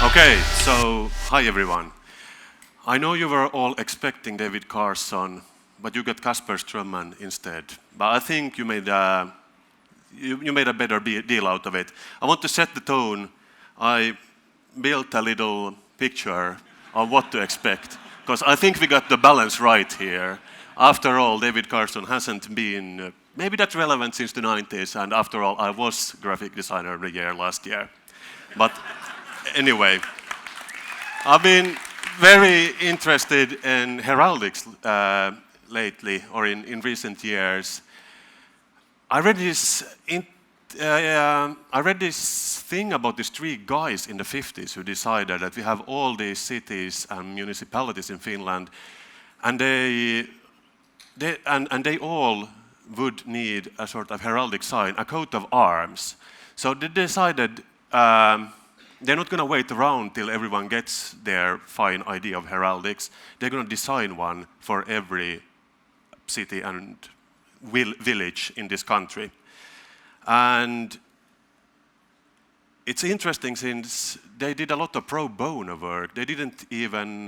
Okay, so hi everyone. I know you were all expecting David Carson, but you got Kasper Strömman instead. But I think you made a better deal out of it. I want to set the tone. I built a little picture of what to expect, because I think we got the balance right here. After all, David Carson hasn't been maybe that relevant since the 90s, and after all, I was graphic designer of the year last year. But anyway, I've been very interested in heraldics lately, or in recent years. I read this thing about these three guys in the 50s who decided that we have all these cities and municipalities in Finland, and they all would need a sort of heraldic sign, a coat of arms. So they decided they're not going to wait around till everyone gets their fine idea of heraldics. They're going to design one for every city and village in this country. And it's interesting since they did a lot of pro bono work. They didn't even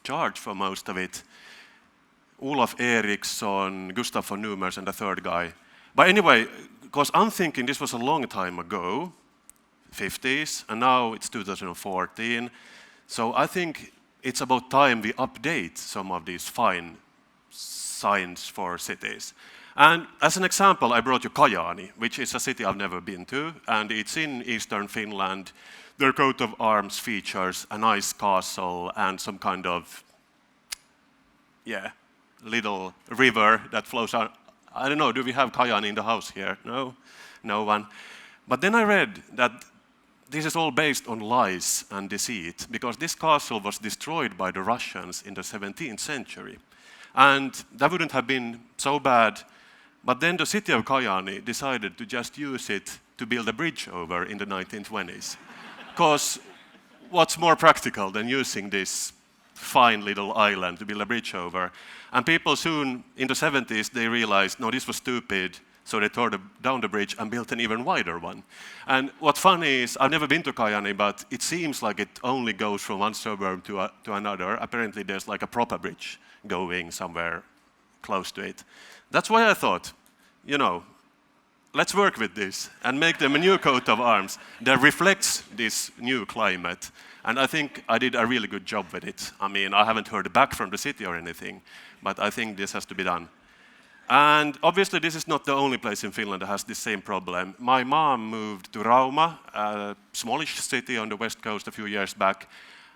charge for most of it. Olaf Eriksson, Gustav von Numers, and the third guy. But anyway, because I'm thinking this was a long time ago, 50s, and now it's 2014. So I think it's about time we update some of these fine signs for cities. And as an example, I brought you Kajaani, which is a city I've never been to, and it's in eastern Finland. Their coat of arms features a nice castle and some kind of, little river that flows out. I don't know, do we have Kajaani in the house here? No? No one. But then I read that this is all based on lies and deceit, because this castle was destroyed by the Russians in the 17th century. And that wouldn't have been so bad, but then the city of Kajaani decided to just use it to build a bridge over in the 1920s. Because what's more practical than using this fine little island to build a bridge over? And people soon, in the 70s, they realized, no, this was stupid, so they tore down the bridge and built an even wider one. And what's funny is, I've never been to Kajaani, but it seems like it only goes from one suburb to another. Apparently there's like a proper bridge going somewhere close to it. That's why I thought, let's work with this and make them a new coat of arms that reflects this new climate. And I think I did a really good job with it. I mean, I haven't heard back from the city or anything, but I think this has to be done. And obviously this is not the only place in Finland that has the same problem. My mom moved to Rauma, a smallish city on the west coast a few years back,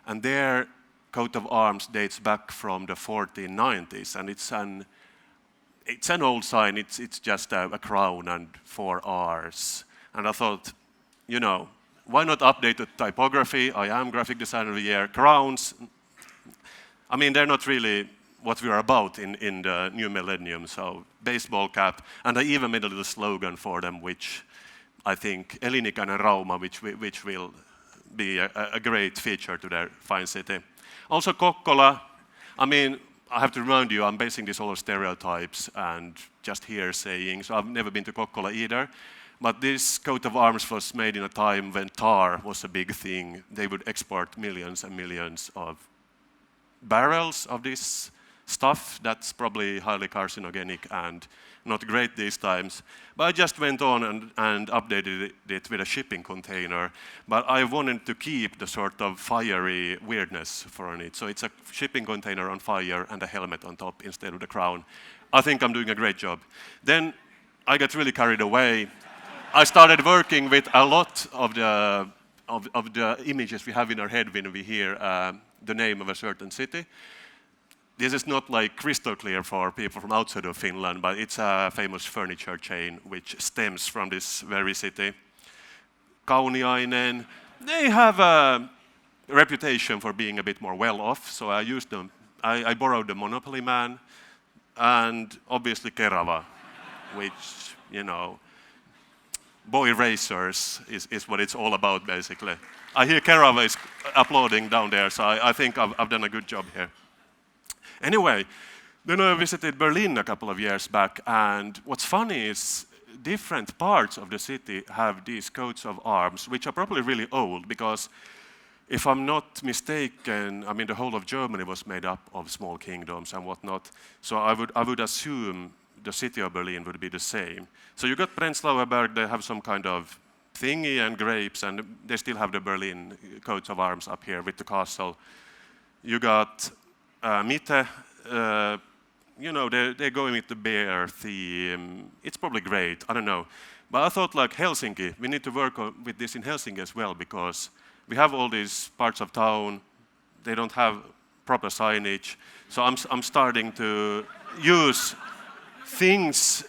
and their coat of arms dates back from the 1490s, and it's an old sign. It's just a crown and 4 R's. And I thought, why not update the typography? I am graphic designer of the year. Crowns, I mean, they're not really what we're about in the new millennium. So baseball cap, and I even made a little slogan for them, which I think Elinikäinen Rauma, which will be a great feature to their fine city. Also Kokkola, I mean, I have to remind you, I'm basing this all on stereotypes and just hearsaying, so I've never been to Kokkola either. But this coat of arms was made in a time when tar was a big thing. They would export millions and millions of barrels of this stuff that's probably highly carcinogenic and not great these times. But I just went on and updated it with a shipping container. But I wanted to keep the sort of fiery weirdness for it. So it's a shipping container on fire and a helmet on top instead of the crown. I think I'm doing a great job. Then I got really carried away. I started working with a lot of the images we have in our head when we hear the name of a certain city. This is not like crystal clear for people from outside of Finland, but it's a famous furniture chain which stems from this very city. Kauniainen, they have a reputation for being a bit more well-off, so I used them. I borrowed the Monopoly Man, and obviously Kerava, which, boy racers is what it's all about, basically. I hear Kerava is applauding down there, so I think I've done a good job here. Anyway, then I visited Berlin a couple of years back, and what's funny is different parts of the city have these coats of arms, which are probably really old, because if I'm not mistaken, I mean, the whole of Germany was made up of small kingdoms and whatnot. So I would assume the city of Berlin would be the same. So you got Prenzlauer Berg, they have some kind of thingy and grapes, and they still have the Berlin coats of arms up here with the castle. You got Mitte, you know, they're going with the bear theme. It's probably great, I don't know. But I thought like Helsinki, we need to work with this in Helsinki as well, because we have all these parts of town, they don't have proper signage. So I'm starting to use things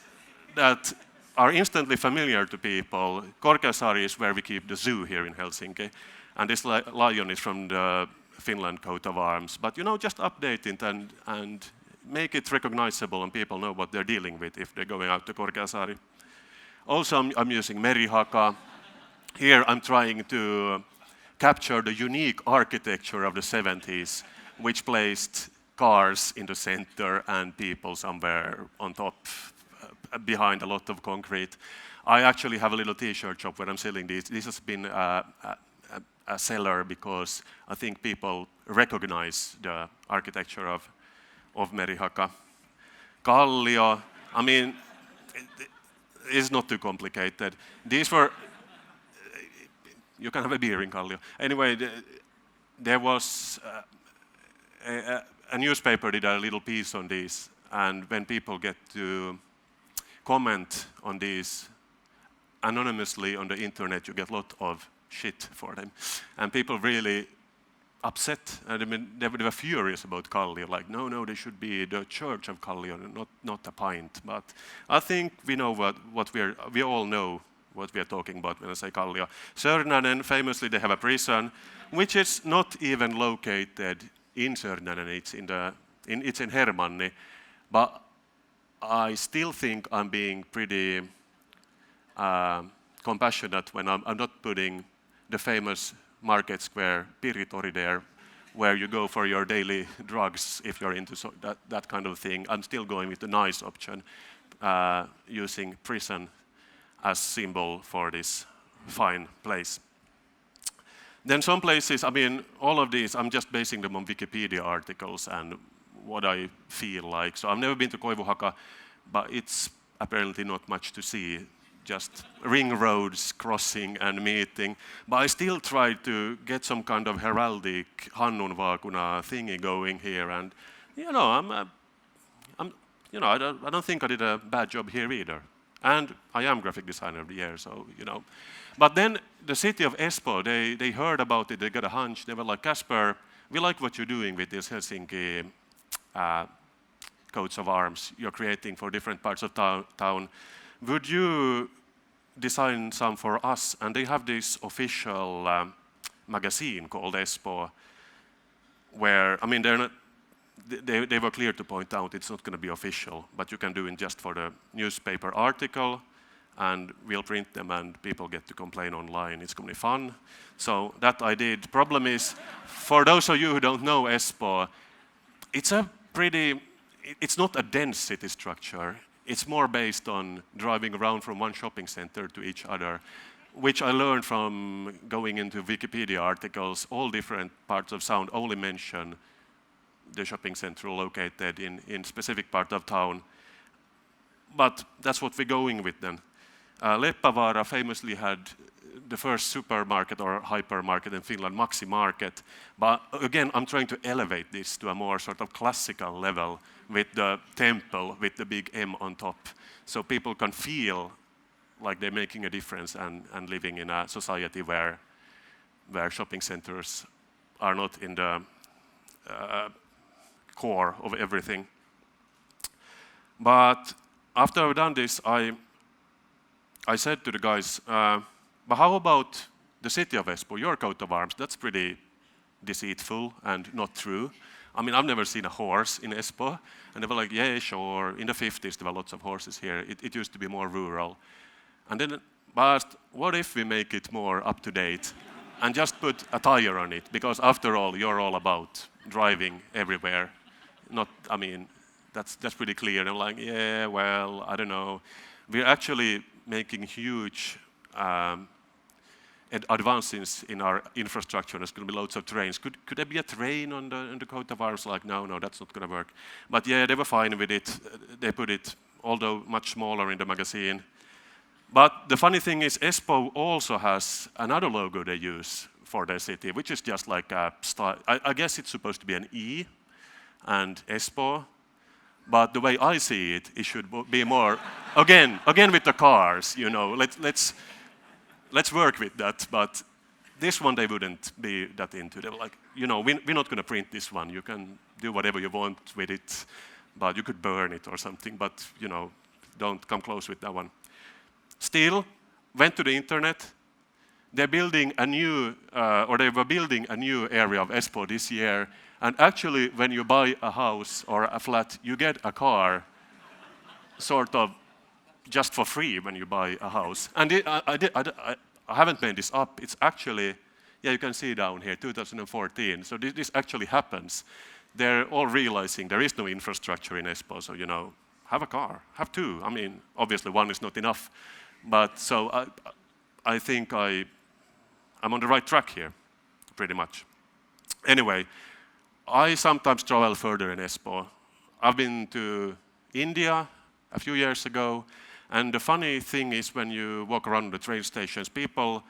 that are instantly familiar to people. Korkeasaari is where we keep the zoo here in Helsinki. And this lion is from the Finland coat of arms. But you know, just update it and make it recognizable and people know what they're dealing with if they're going out to Korkeasaari. Also, I'm using Merihaka. Here I'm trying to capture the unique architecture of the 70s, which placed cars in the center and people somewhere on top behind a lot of concrete. I actually have a little t-shirt shop where I'm selling these. This has been a seller because I think people recognize the architecture of Merihaka. Kallio, I mean, it's not too complicated. These were, you can have a beer in Kallio. Anyway, there was a newspaper did a little piece on these, and when people get to comment on these anonymously on the internet, you get a lot of shit for them. And people really upset, and I mean, they were furious about Kallio, like, no, they should be the church of Kallio, not a pint. But I think we know we all know what we are talking about when I say Kallio. Sörnänen, famously, they have a prison, which is not even located in Sörnänen, it's in Hermanni. But I still think I'm being pretty compassionate when I'm not putting the famous market square Piritori there, where you go for your daily drugs if you're into that kind of thing. I'm still going with the nice option, using prison as symbol for this fine place. Then some places, I mean, all of these, I'm just basing them on Wikipedia articles and what I feel like. So I've never been to Koivuhaka, but it's apparently not much to see, just ring roads, crossing and meeting. But I still try to get some kind of heraldic Hannunvaakuna thingy going here. And, you know, I don't think I did a bad job here either. And I am graphic designer of the year, so, you know. But then the city of Espoo, they heard about it, they got a hunch. They were like, Kasper, we like what you're doing with this Helsinki coats of arms you're creating for different parts of town. Would you design some for us? And they have this official magazine called Espoo, where, I mean, they were clear to point out it's not going to be official, but you can do it just for the newspaper article, and we'll print them and people get to complain online. It's going to be fun. So that I did. Problem is, for those of you who don't know Espoo, it's not a dense city structure. It's more based on driving around from one shopping center to each other, which I learned from going into Wikipedia articles. All different parts of sound only mention the shopping center located in specific part of town. But that's what we're going with then. Leppävaara famously had the first supermarket or hypermarket in Finland, Maxi Market. But again, I'm trying to elevate this to a more sort of classical level with the temple, with the big M on top. So people can feel like they're making a difference and living in a society where shopping centers are not in the core of everything. But after I've done this, I said to the guys, but how about the city of Espoo, your coat of arms? That's pretty deceitful and not true. I mean, I've never seen a horse in Espoo. And they were like, yeah, sure. In the 50s, there were lots of horses here. It used to be more rural. And then, but what if we make it more up to date and just put a tire on it? Because after all, you're all about driving everywhere. Not, I mean, that's pretty clear. And I'm like, yeah, well, I don't know. We're actually making huge advances in our infrastructure, there's going to be loads of trains. Could there be a train on the coat of arms? Like, no, that's not going to work. But yeah, they were fine with it. They put it, although much smaller, in the magazine. But the funny thing is, Espoo also has another logo they use for their city, which is just like a style. I guess it's supposed to be an E and Espoo. But the way I see it, it should be more, again with the cars, you know, let's work with that. But this one, they wouldn't be that into. They were like, you know, we're not going to print this one. You can do whatever you want with it, but you could burn it or something. But, you know, don't come close with that one. Still, went to the internet. They're building a new, or they were building a new area of Espoo this year. And actually, when you buy a house or a flat, you get a car sort of just for free when you buy a house. And I haven't made this up. It's actually, yeah, you can see down here, 2014. So this actually happens. They're all realizing there is no infrastructure in Espoo, so, you know, have a car, have two. I mean, obviously one is not enough. But so I think I'm on the right track here, pretty much. Anyway, I sometimes travel further in Espoo. I've been to India a few years ago, and the funny thing is when you walk around the train stations, people,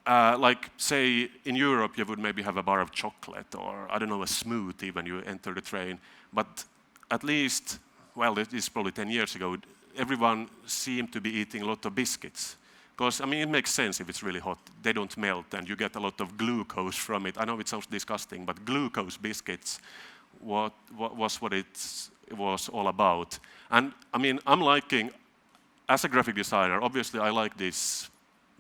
like say in Europe you would maybe have a bar of chocolate or, I don't know, a smoothie when you enter the train. But at least, well, this is probably 10 years ago, everyone seemed to be eating a lot of biscuits. Because, I mean, it makes sense if it's really hot. They don't melt, and you get a lot of glucose from it. I know it sounds disgusting, but glucose biscuits was what it was all about. And, I mean, I'm liking, as a graphic designer, obviously I like this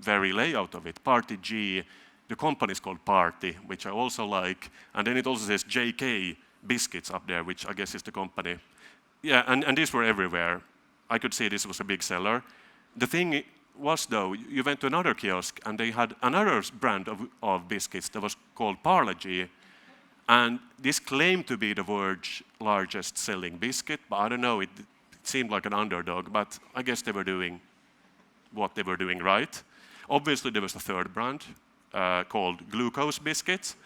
very layout of it. Party G, the company is called Party, which I also like. And then it also says JK Biscuits up there, which I guess is the company. Yeah, and these were everywhere. I could see this was a big seller. The thing was, though, you went to another kiosk and they had another brand of biscuits that was called Parle-G, and this claimed to be the world's largest selling biscuit, but I don't know, it seemed like an underdog, but I guess they were doing what they were doing right. Obviously there was a third brand called Glucose Biscuits.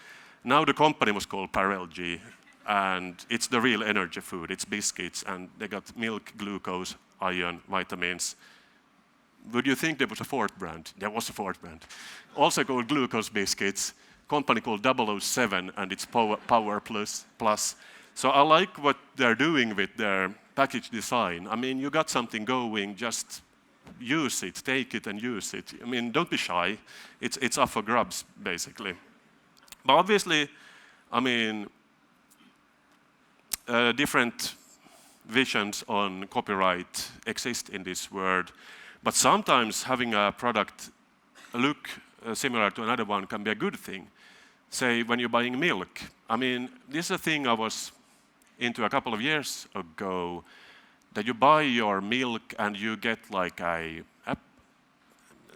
Now the company was called Parle-G, and it's the real energy food. It's biscuits, and they got milk, glucose, iron, vitamins. Would you think there was a fourth brand? There was a fourth brand. Also called Glucose Biscuits, company called 007, and it's Power Plus. So I like what they're doing with their package design. I mean, you got something going, just use it, take it and use it. I mean, don't be shy. It's up for grabs, basically. But obviously, I mean, different visions on copyright exist in this world. But sometimes having a product look similar to another one can be a good thing. Say, when you're buying milk. I mean, this is a thing I was into a couple of years ago, that you buy your milk and you get like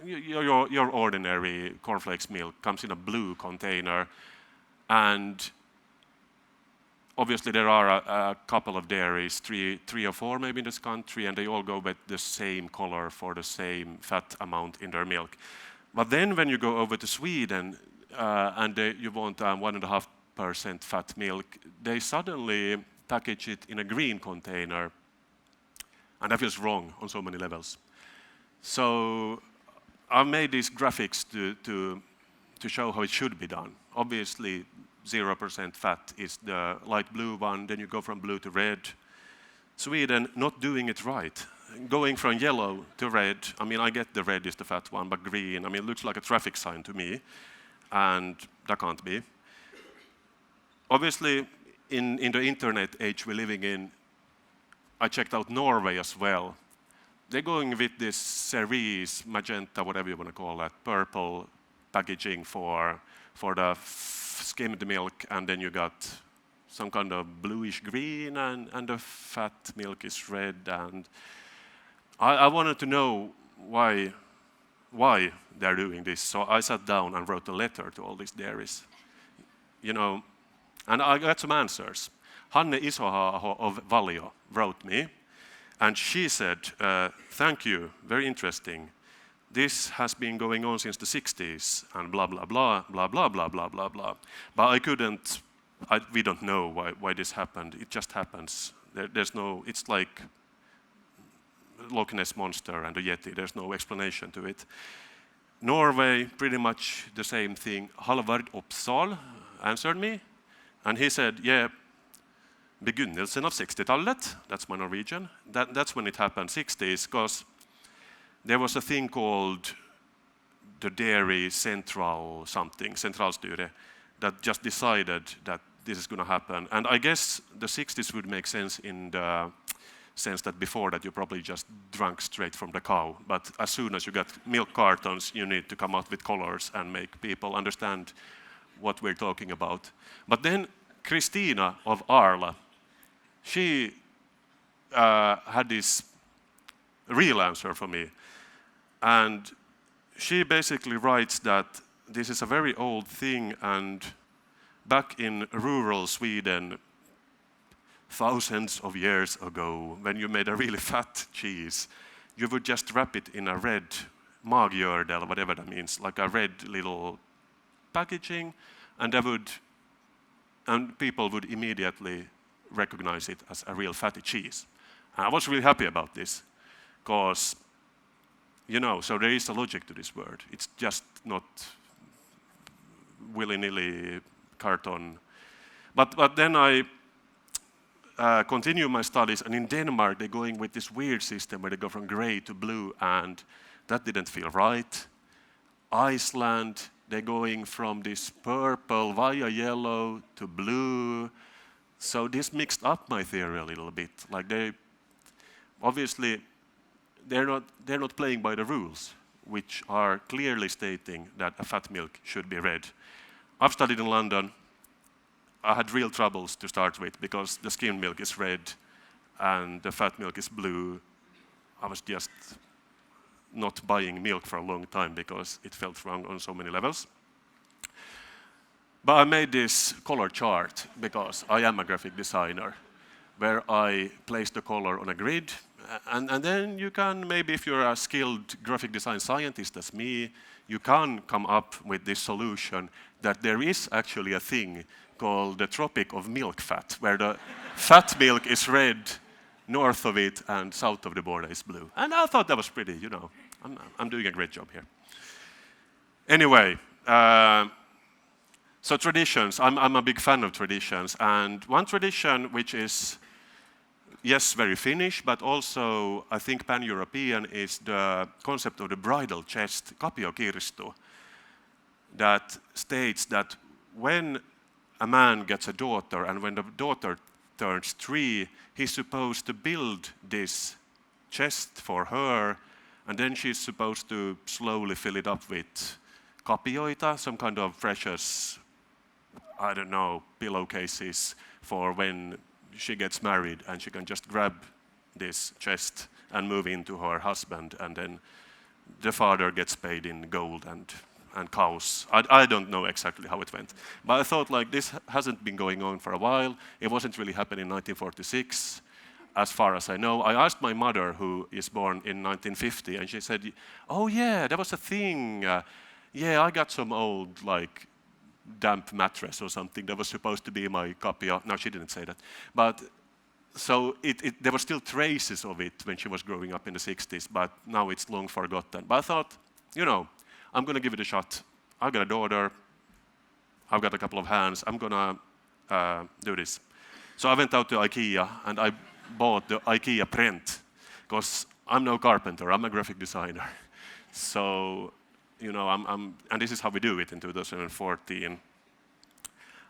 your ordinary cornflakes milk comes in a blue container. And obviously there are a couple of dairies, three or four maybe in this country, and they all go with the same color for the same fat amount in their milk. But then when you go over to Sweden and you want 1.5% fat milk, they suddenly package it in a green container, and that feels wrong on so many levels. So I made these graphics to show how it should be done. Obviously, 0% fat is the light blue one, then you go from blue to red. Sweden not doing it right. Going from yellow to red, I mean, I get the red is the fat one, but green, I mean, it looks like a traffic sign to me, and that can't be. Obviously, in the internet age we're living in, I checked out Norway as well. They're going with this cerise, magenta, whatever you want to call that, purple packaging for the skimmed milk, and then you got some kind of bluish green, and the fat milk is red. And I wanted to know why they're doing this. So I sat down and wrote a letter to all these dairies. You know, and I got some answers. Hanne Isohaaho of Valio wrote me, and she said, thank you, very interesting. this has been going on since the 60s, and blah, blah, blah, blah, blah, blah, blah, blah, blah. But I couldn't, we don't know why this happened. It just happens. There's no, it's like Loch Ness Monster and the Yeti. There's no explanation to it. Norway, pretty much the same thing. Halvard Opsahl answered me, and he said, yeah, begynnelsen av 60-tallet, that's my Norwegian, that's when it happened, 60s, because there was a thing called the Dairy Central something, Centralstyre, that just decided that this is going to happen. And I guess the 60s would make sense in the sense that before that you probably just drank straight from the cow. But as soon as you got milk cartons, you need to come out with colors and make people understand what we're talking about. But then Christina of Arla, she had this real answer for me. And she basically writes that this is a very old thing, and back in rural Sweden, thousands of years ago, when you made a really fat cheese, you would just wrap it in a red maggjördel, whatever that means, like a red little packaging, and people would immediately recognize it as a real fatty cheese. And I was really happy about this, because, you know, so there is a logic to this word. It's just not willy-nilly carton. But then I continue my studies, and in Denmark they're going with this weird system where they go from gray to blue, and that didn't feel right. Iceland, they're going from this purple via yellow to blue. So this mixed up my theory a little bit. Like obviously they're not playing by the rules, which are clearly stating that a fat milk should be red. I've studied in London. I had real troubles to start with because the skim milk is red and the fat milk is blue. I was just not buying milk for a long time because it felt wrong on so many levels. But I made this color chart because I am a graphic designer, where I place the color on a grid. And then you can, maybe if you're a skilled graphic design scientist as me, you can come up with this solution that there is actually a thing called the Tropic of Milk Fat, where the fat milk is red north of it and south of the border is blue. And I thought that was pretty, you know, I'm doing a great job here. Anyway, so traditions, I'm a big fan of traditions. And one tradition which is, yes, very Finnish, but also I think pan-European, is the concept of the bridal chest, kapiokirstu, that states that when a man gets a daughter and when the daughter turns 3, he's supposed to build this chest for her, and then she's supposed to slowly fill it up with kapioita, some kind of precious, I don't know, pillowcases for when she gets married, and she can just grab this chest and move into her husband, and then the father gets paid in gold and cows. I don't know exactly how it went. But I thought, like, this hasn't been going on for a while. It wasn't really happening in 1946, as far as I know. I asked my mother, who is born in 1950, and she said, oh yeah, that was a thing. Yeah, I got some old, like, damp mattress or something that was supposed to be my copy of. No, she didn't say that. But so there were still traces of it when she was growing up in the 60s, but now it's long forgotten. But I thought, you know, I'm going to give it a shot. I've got a daughter. I've got a couple of hands. I'm going to do this. So I went out to IKEA and I bought the IKEA print, because I'm no carpenter. I'm a graphic designer. So, you know, and this is how we do it in 2014.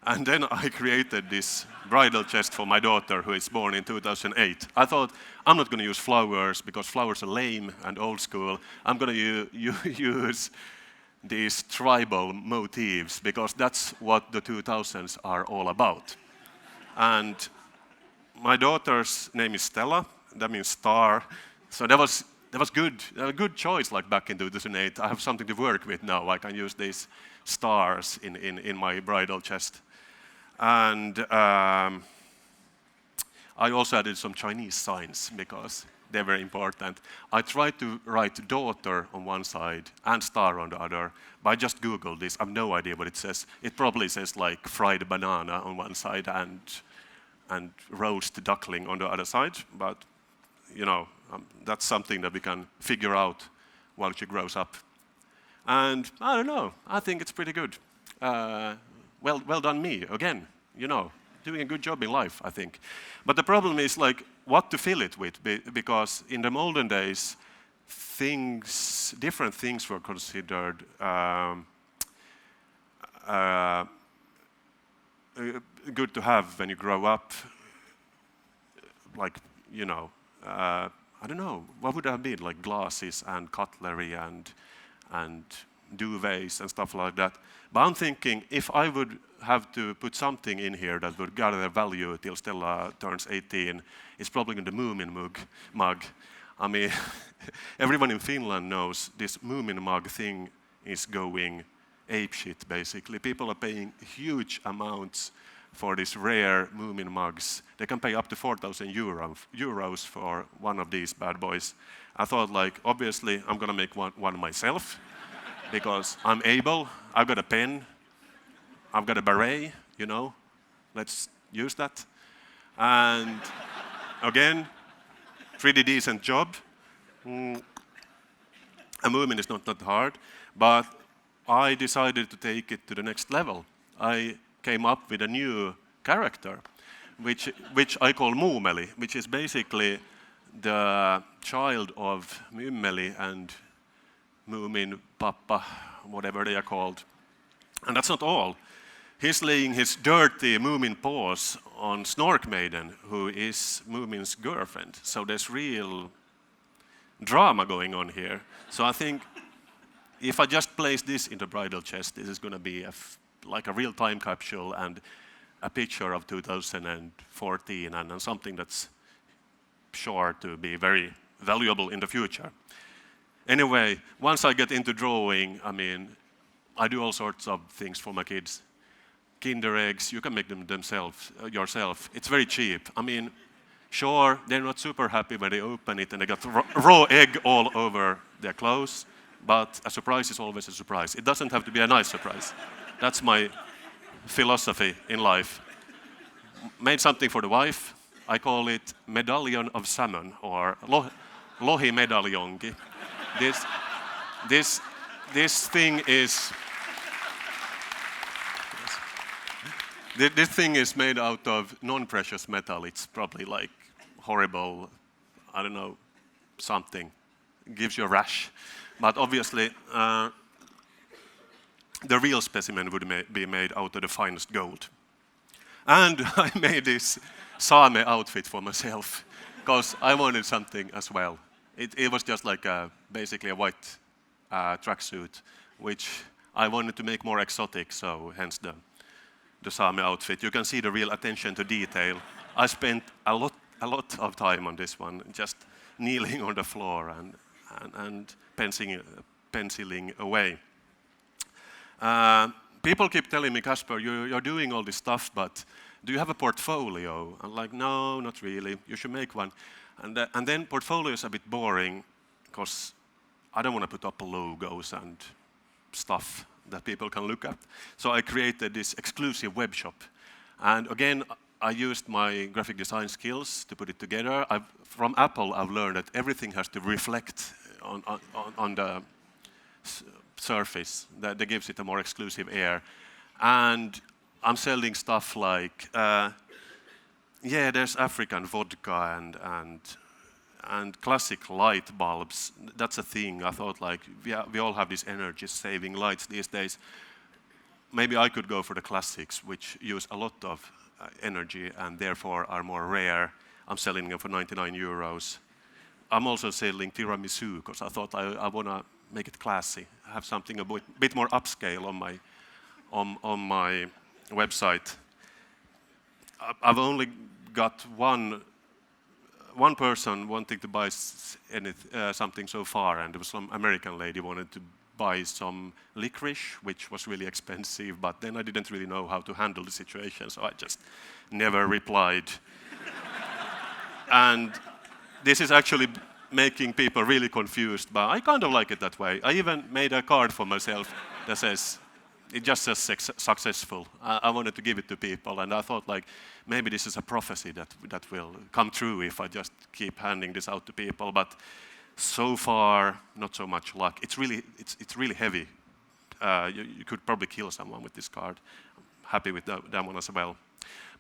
And then I created this bridal chest for my daughter, who is born in 2008. I thought, I'm not going to use flowers because flowers are lame and old school. I'm going to use these tribal motifs because that's what the 2000s are all about. And my daughter's name is Stella. That means star. So that was good. A good choice, like back in 2008. I have something to work with now. I can use these stars in my bridal chest. And I also added some Chinese signs because They were important. I tried to write daughter on one side and star on the other, but I just Googled this. I have no idea what it says. It probably says like fried banana on one side and roast duckling on the other side, but you know, that's something that we can figure out while she grows up. And I don't know, I think it's pretty good. Well done me, again, you know, doing a good job in life, I think. But the problem is like what to fill it with, because in the olden days, different things were considered good to have when you grow up. Like, you know, I don't know, what would it have been? Like glasses and cutlery and duvets and stuff like that. But I'm thinking if I would have to put something in here that would gather value till Stella turns 18, it's probably the Moomin mug. I mean, everyone in Finland knows this Moomin mug thing is going apeshit, basically. People are paying huge amounts for these rare Moomin mugs. They can pay up to 4,000 euros for one of these bad boys. I thought, like, obviously, I'm gonna make one myself because I'm able. I've got a pen. I've got a beret, you know. Let's use that. And again, pretty decent job. A Moomin is not that hard, but I decided to take it to the next level. I came up with a new character, which I call Muumeli, which is basically the child of Mymmeli and Moomin Papa, whatever they are called. And that's not all. He's laying his dirty Moomin paws on Snork Maiden, who is Moomin's girlfriend. So there's real drama going on here. So I think if I just place this in the bridal chest, this is going to be like a real time capsule and a picture of 2014 and something that's sure to be very valuable in the future. Anyway, once I get into drawing, I mean, I do all sorts of things for my kids. Kinder eggs, you can make them yourself. It's very cheap. I mean, sure, they're not super happy when they open it and they got raw egg all over their clothes, but a surprise is always a surprise. It doesn't have to be a nice surprise. That's my philosophy in life. Made something for the wife. I call it medallion of salmon, or lohi medaljonki. This thing is this thing is made out of non-precious metal. It's probably like horrible, I don't know, something. It gives you a rash. But obviously, the real specimen would be made out of the finest gold. And I made this Same outfit for myself, because I wanted something as well. It was just like basically a white tracksuit, which I wanted to make more exotic, so hence the Same outfit. You can see the real attention to detail. I spent a lot of time on this one, just kneeling on the floor and penciling away. People keep telling me, Kasper, you're doing all this stuff, but do you have a portfolio? I'm like, no, not really. You should make one. And then portfolio is a bit boring, because I don't want to put up logos and stuff that people can look at. So I created this exclusive webshop. And again, I used my graphic design skills to put it together. From Apple, I've learned that everything has to reflect on the surface. That gives it a more exclusive air. And I'm selling stuff like, there's African vodka and classic light bulbs. That's a thing. I thought, like, we all have these energy-saving lights these days. Maybe I could go for the classics, which use a lot of energy and therefore are more rare. I'm selling them for 99 euros. I'm also selling tiramisu, because I thought I want to make it classy, have something a bit more upscale on my website. I've only got one person wanting to buy something so far, and there was some American lady wanted to buy some licorice, which was really expensive, but then I didn't really know how to handle the situation, so I just never replied. And this is actually making people really confused, but I kind of like it that way. I even made a card for myself that says, it just says successful. I wanted to give it to people, and I thought like, maybe this is a prophecy that will come true if I just keep handing this out to people, but so far, not so much luck. It's really heavy. You could probably kill someone with this card. I'm happy with that one as well.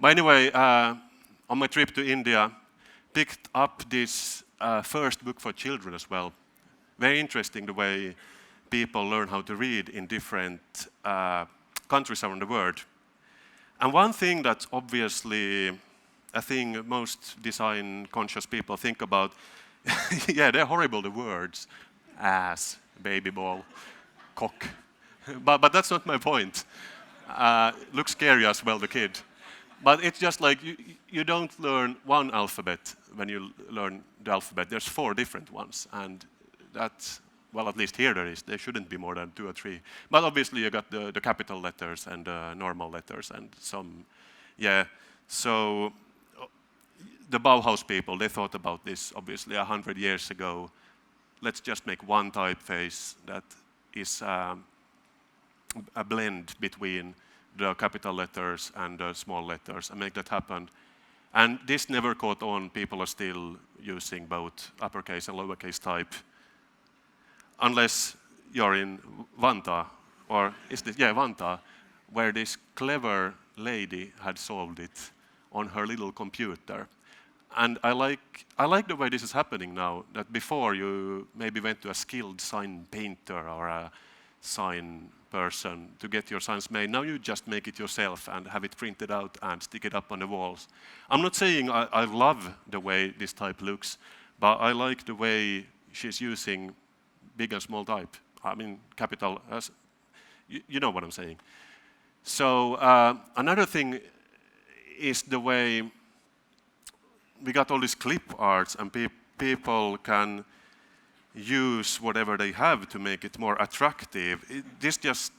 But anyway, on my trip to India, picked up this first book for children as well. Very interesting the way people learn how to read in different countries around the world. And one thing that's obviously a thing most design-conscious people think about, yeah, they're horrible, the words. Ass, baby ball, cock. But that's not my point. Looks scary as well, the kid. But it's just like you don't learn one alphabet when you learn the alphabet. There's 4 different ones, and that's, well, at least here there is. There shouldn't be more than 2 or 3. But obviously you got the capital letters and the normal letters and some, yeah. So the Bauhaus people, they thought about this obviously 100 years ago. Let's just make one typeface that is a blend between the capital letters and the small letters and make that happen. And this never caught on. People are still using both uppercase and lowercase type. Unless you're in Vantaa, or is this, yeah, Vantaa, where this clever lady had solved it on her little computer. And I like the way this is happening now, that before you maybe went to a skilled sign painter or a sign person to get your signs made. Now you just make it yourself and have it printed out and stick it up on the walls. I'm not saying I love the way this type looks, but I like the way she's using big and small type. I mean, capital, you know what I'm saying. So another thing is the way we got all these clip arts, and people can use whatever they have to make it more attractive. This just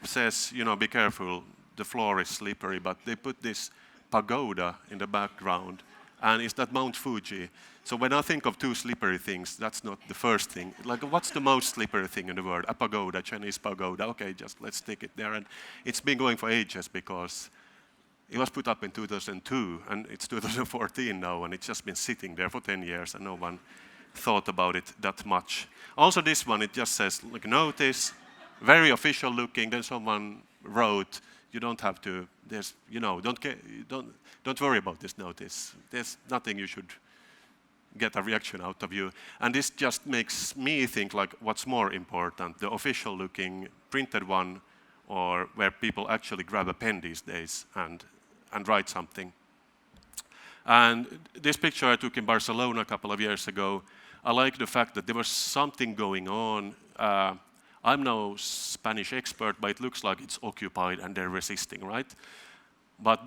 says, you know, be careful, the floor is slippery, but they put this pagoda in the background, and it's that Mount Fuji. So when I think of 2 slippery things, that's not the first thing. Like, what's the most slippery thing in the world? A pagoda, Chinese pagoda. Okay, just let's stick it there. And it's been going for ages because it was put up in 2002, and it's 2014 now, and it's just been sitting there for 10 years, and no one thought about it that much. Also this one, it just says, like, notice, very official looking. Then someone wrote, you don't have to, there's, you know, don't worry about this notice. There's nothing you should get a reaction out of you. And this just makes me think, like, what's more important, the official looking printed one, or where people actually grab a pen these days and write something. And this picture I took in Barcelona a couple of years ago, I like the fact that there was something going on. I'm no Spanish expert, but it looks like it's occupied and they're resisting, right? But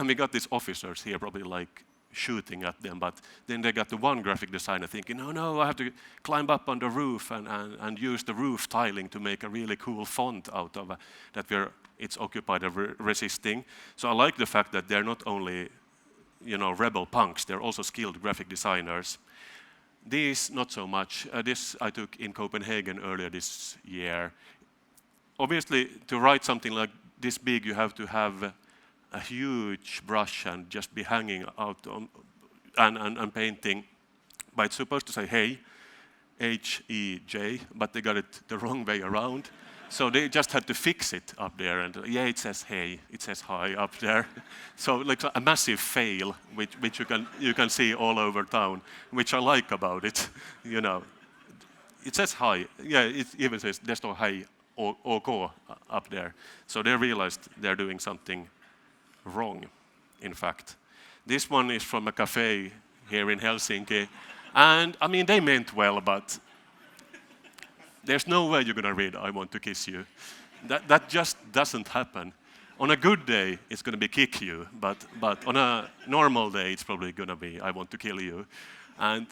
we got these officers here probably like shooting at them, but then they got the one graphic designer thinking, no, I have to climb up on the roof and use the roof tiling to make a really cool font out of that it's occupied and resisting. So I like the fact that they're not only, you know, rebel punks, they're also skilled graphic designers. These, not so much. This I took in Copenhagen earlier this year. Obviously, to write something like this big, you have to have a huge brush and just be hanging out on, and painting. But it's supposed to say hey, H-E-J, but they got it the wrong way around. So they just had to fix it up there, and yeah, it says hey, it says hi up there. So like a massive fail, which you can see all over town, which I like about it. You know, it says hi. Yeah, it even says there's no hi or ko up there. So they realized they're doing something wrong, in fact. This one is from a cafe here in Helsinki, and I mean they meant well, but there's no way you're going to read, I want to kiss you. That just doesn't happen. On a good day, it's going to be kick you, but on a normal day, it's probably going to be, I want to kill you. And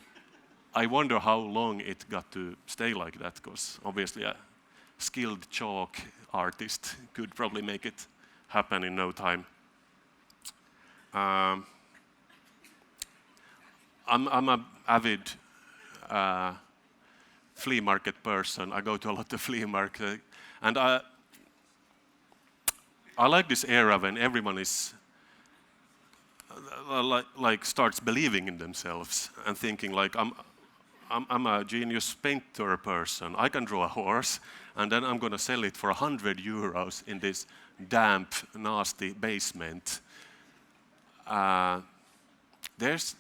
I wonder how long it got to stay like that, because obviously a skilled chalk artist could probably make it happen in no time. I'm an avid flea market person. I go to a lot of flea market, and I like this era when everyone is like starts believing in themselves and thinking like I'm a genius painter person. I can draw a horse, and then I'm going to sell it for 100 euros in this damp, nasty basement. There's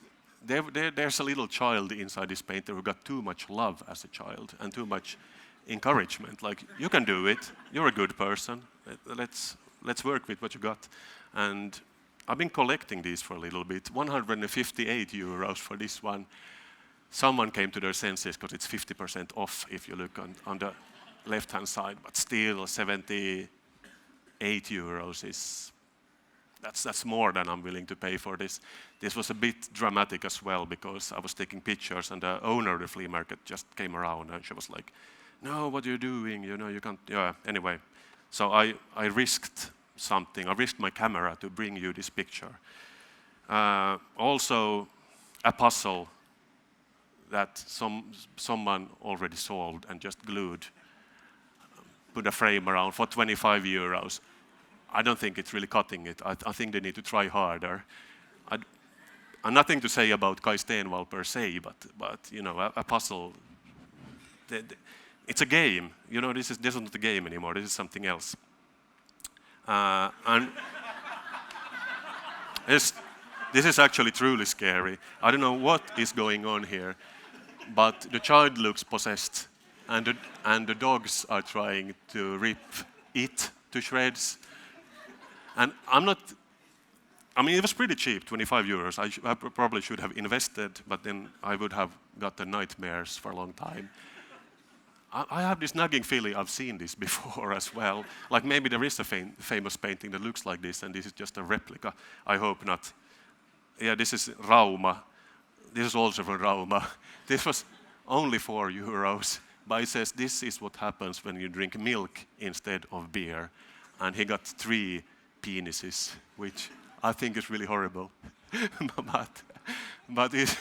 a little child inside this painter who got too much love as a child and too much encouragement. Like, you can do it. You're a good person. Let's work with what you got. And I've been collecting these for a little bit. 158 euros for this one. Someone came to their senses because it's 50% off if you look on the left-hand side, but still 78 euros is that's more than I'm willing to pay for this. This was a bit dramatic as well because I was taking pictures and the owner of the flea market just came around and she was like, "No, what are you doing? You know, you can't." Yeah. Anyway, so I risked something. I risked my camera to bring you this picture. Also, a puzzle that someone already solved and just glued, put a frame around for 25 euros. I don't think it's really cutting it. I think they need to try harder. Nothing to say about Kai Stenvall per se, but you know, a puzzle. It's a game. You know, this is not a game anymore. This is something else. And this is actually truly scary. I don't know what is going on here, but the child looks possessed, and the dogs are trying to rip it to shreds. And I mean, it was pretty cheap, 25 euros. I probably should have invested, but then I would have got the nightmares for a long time. I have this nagging feeling I've seen this before as well. Like maybe there is a famous painting that looks like this, and this is just a replica. I hope not. Yeah, this is Rauma. This is also from Rauma. This was only 4 euros, but it says this is what happens when you drink milk instead of beer. And he got 3 penises, which I think is really horrible. but he's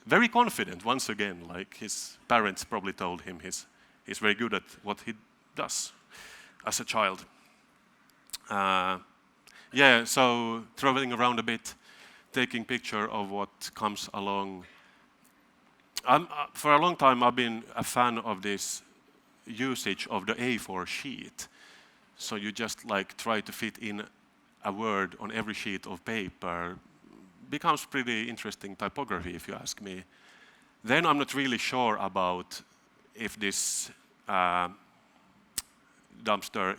very confident once again. Like his parents probably told him he's very good at what he does as a child. Yeah, so traveling around a bit, taking picture of what comes along. For a long time I've been a fan of this usage of the A4 sheet. So you just like try to fit in a word on every sheet of paper. Becomes pretty interesting typography, if you ask me. Then I'm not really sure about if this dumpster,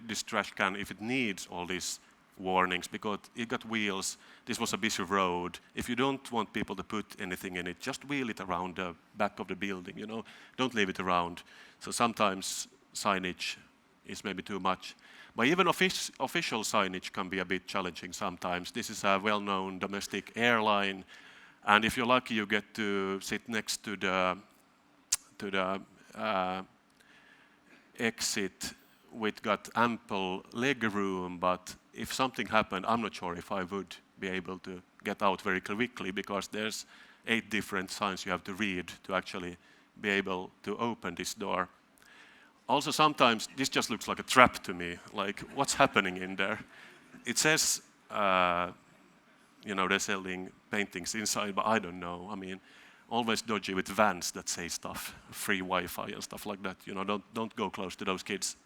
this trash can, if it needs all these warnings, because it got wheels. This was a busy road. If you don't want people to put anything in it, just wheel it around the back of the building. You know, don't leave it around. So sometimes signage is maybe too much. But even official signage can be a bit challenging sometimes. This is a well-known domestic airline, and if you're lucky, you get to sit next to the exit with got ample leg room. But if something happened, I'm not sure if I would be able to get out very quickly because there's 8 different signs you have to read to actually be able to open this door. Also, sometimes this just looks like a trap to me. Like, what's happening in there? It says, you know, they're selling paintings inside, but I don't know. I mean, always dodgy with vans that say stuff, free Wi-Fi and stuff like that. You know, don't go close to those kids.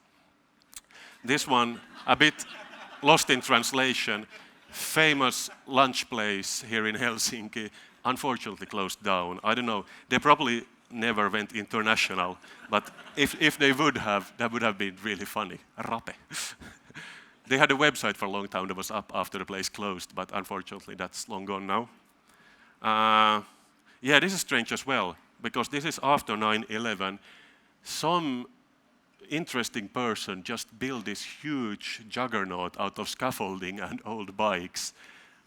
This one, a bit lost in translation. Famous lunch place here in Helsinki, unfortunately closed down. I don't know. They probably never went international, but if they would have, that would have been really funny. Rape. They had a website for a long time that was up after the place closed, but unfortunately that's long gone now. Yeah, this is strange as well, because this is after 9/11. Some interesting person just built this huge juggernaut out of scaffolding and old bikes.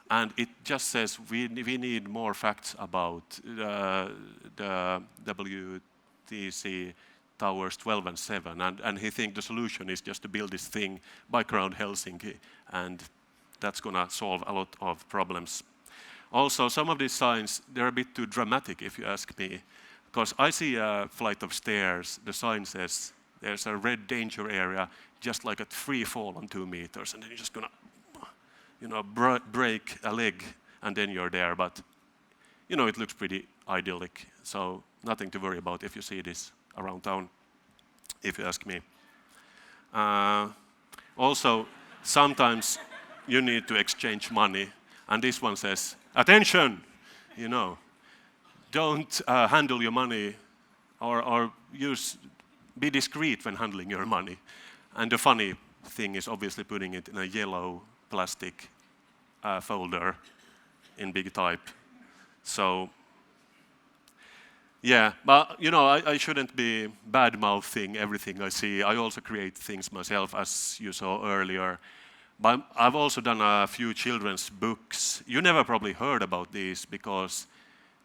And it just says we need more facts about the WTC towers 12 and 7. And he thinks the solution is just to build this thing, bike around Helsinki, and that's going to solve a lot of problems. Also, some of these signs, they're a bit too dramatic, if you ask me. Because I see a flight of stairs, the sign says there's a red danger area, just like a free fall on 2 meters, and then you're just gonna, break a leg, and then you're there. But, it looks pretty idyllic, so nothing to worry about if you see this around town, if you ask me. Also, sometimes you need to exchange money, and this one says, attention, don't handle your money or be discreet when handling your money. And the funny thing is obviously putting it in a yellow plastic folder in big type. So, yeah, but I shouldn't be bad-mouthing everything I see. I also create things myself, as you saw earlier. But I've also done a few children's books. You never probably heard about these because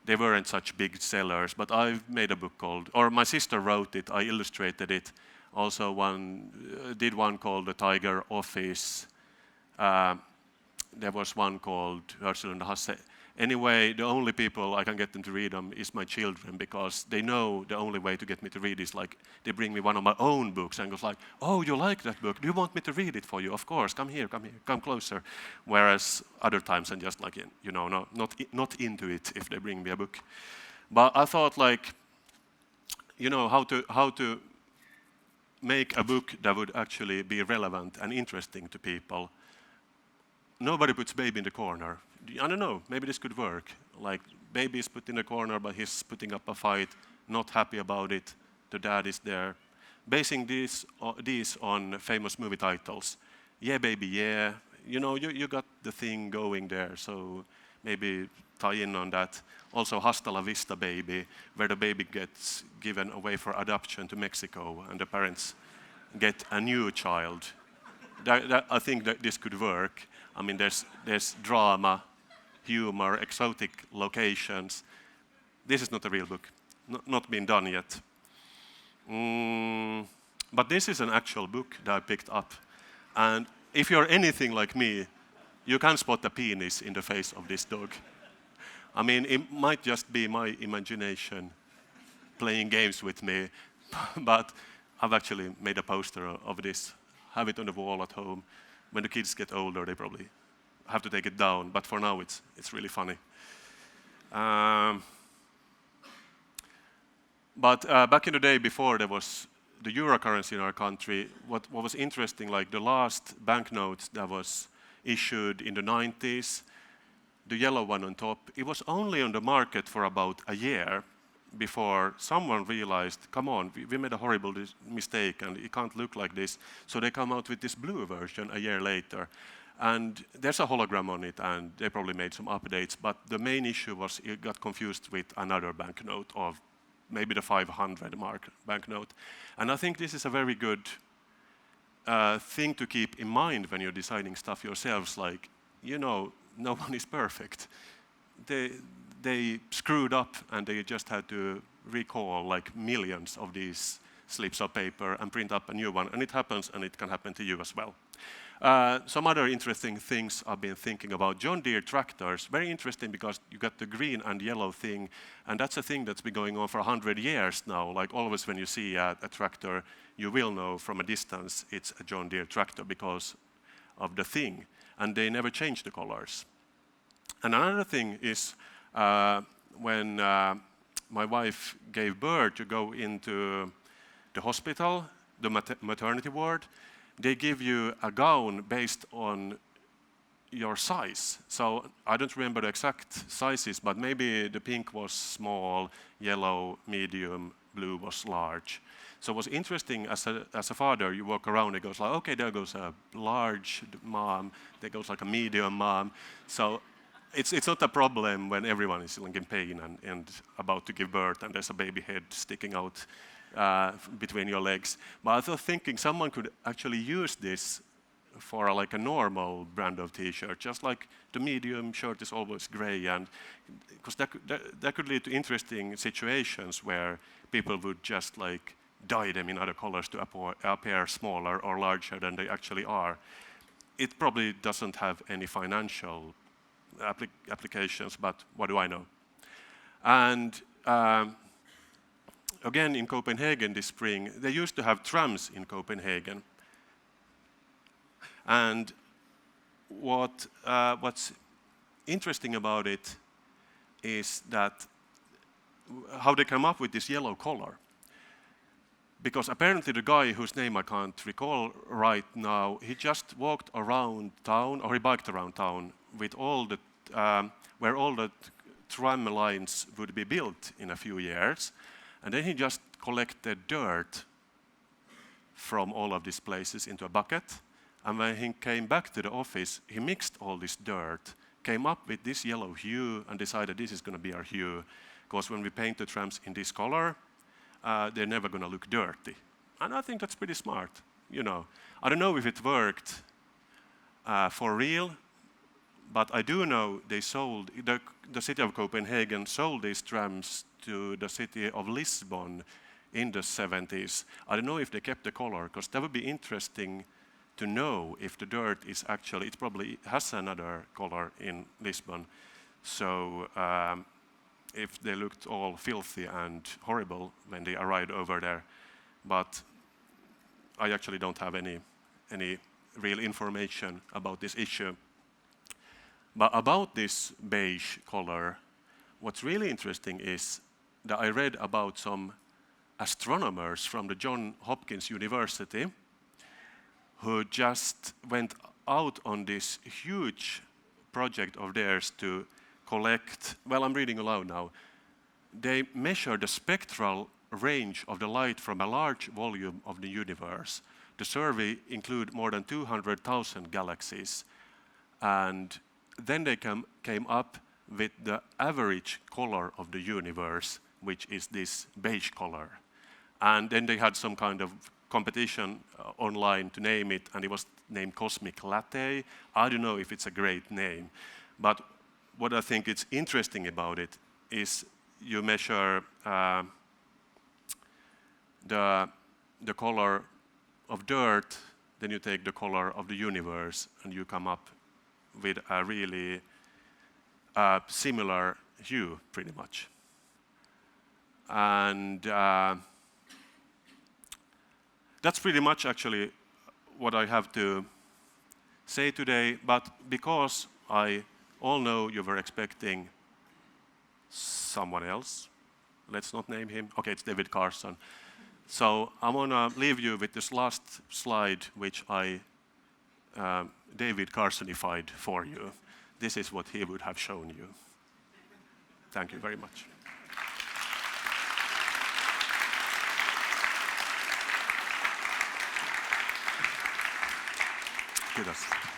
they weren't such big sellers, but I've made a book called, or my sister wrote it, I illustrated it. Also did one called The Tiger Office. There was one called Ursula and the Hasse. Anyway, the only people I can get them to read them is my children, because they know the only way to get me to read is like they bring me one of my own books and goes like, oh, you like that book? Do you want me to read it for you? Of course, come here, come closer. Whereas other times I'm just like, not into it if they bring me a book. But I thought like, how to make a book that would actually be relevant and interesting to people. Nobody puts baby in the corner. I don't know, maybe this could work. Like, baby is put in the corner, but he's putting up a fight, not happy about it. The dad is there. Basing these on famous movie titles. Yeah, baby, yeah. You got the thing going there, so maybe tie in on that. Also, Hasta la Vista Baby, where the baby gets given away for adoption to Mexico, and the parents get a new child. I think that this could work. I mean, there's drama, humor, exotic locations. This is not a real book, not been done yet. But this is an actual book that I picked up. And if you're anything like me, you can spot a penis in the face of this dog. I mean, it might just be my imagination playing games with me, but I've actually made a poster of this, have it on the wall at home. When the kids get older, they probably have to take it down, but for now it's really funny. But back in the day, before there was the euro currency in our country, what was interesting, like the last banknote that was issued in the 90s, the yellow one on top, it was only on the market for about a year before someone realized, come on, we made a horrible mistake and it can't look like this. So they come out with this blue version a year later. And there's a hologram on it, and they probably made some updates. But the main issue was it got confused with another banknote of maybe the 500 mark banknote. And I think this is a very good thing to keep in mind when you're designing stuff yourselves. Like, no one is perfect. They screwed up, and they just had to recall like millions of these slips of paper and print up a new one. And it happens, and it can happen to you as well. Some other interesting things I've been thinking about. John Deere tractors, very interesting because you got the green and yellow thing, and that's a thing that's been going on for 100 years now. Like always when you see a tractor, you will know from a distance it's a John Deere tractor because of the thing, and they never change the colors. And another thing is when my wife gave birth to go into the hospital, the maternity ward, they give you a gown based on your size. So I don't remember the exact sizes, but maybe the pink was small, yellow, medium, blue was large. So it was interesting as a father, you walk around, it goes like, okay, there goes a large mom, there goes like a medium mom. So it's not a problem when everyone is like in pain and about to give birth and there's a baby head sticking out between your legs. But I was thinking someone could actually use this for like a normal brand of t-shirt, just like the medium shirt is always gray, and because that could lead to interesting situations where people would just like dye them in other colors to appear smaller or larger than they actually are. It probably doesn't have any financial applications, but what do I know? And again, in Copenhagen this spring, they used to have trams in Copenhagen. And what's interesting about it is that how they come up with this yellow color. Because apparently the guy whose name I can't recall right now, he just walked around town, or he biked around town with all the, where all the tram lines would be built in a few years. And then he just collected dirt from all of these places into a bucket. And when he came back to the office, he mixed all this dirt, came up with this yellow hue, and decided this is going to be our hue. Because when we paint the trams in this color, they're never going to look dirty. And I think that's pretty smart, you know. I don't know if it worked for real, but I do know they sold, the city of Copenhagen sold these trams to the city of Lisbon in the 70s. I don't know if they kept the color, because that would be interesting to know if the dirt is actually, it probably has another color in Lisbon. So if they looked all filthy and horrible when they arrived over there. But I actually don't have any real information about this issue. But about this beige color, what's really interesting is that I read about some astronomers from the Johns Hopkins University who just went out on this huge project of theirs to collect, well, I'm reading aloud now. They measured the spectral range of the light from a large volume of the universe. The survey included more than 200,000 galaxies. And then they came up with the average color of the universe, which is this beige color. And then they had some kind of competition online to name it, and it was named Cosmic Latte. I don't know if it's a great name, but what I think is interesting about it is you measure the color of dirt, then you take the color of the universe, and you come up with a really similar hue, pretty much. And that's pretty much actually what I have to say today, but because I all know you were expecting someone else, let's not name him, okay, it's David Carson. So I'm gonna leave you with this last slide, which I David Carsonified for you. This is what he would have shown you. Thank you very much. Kiitos.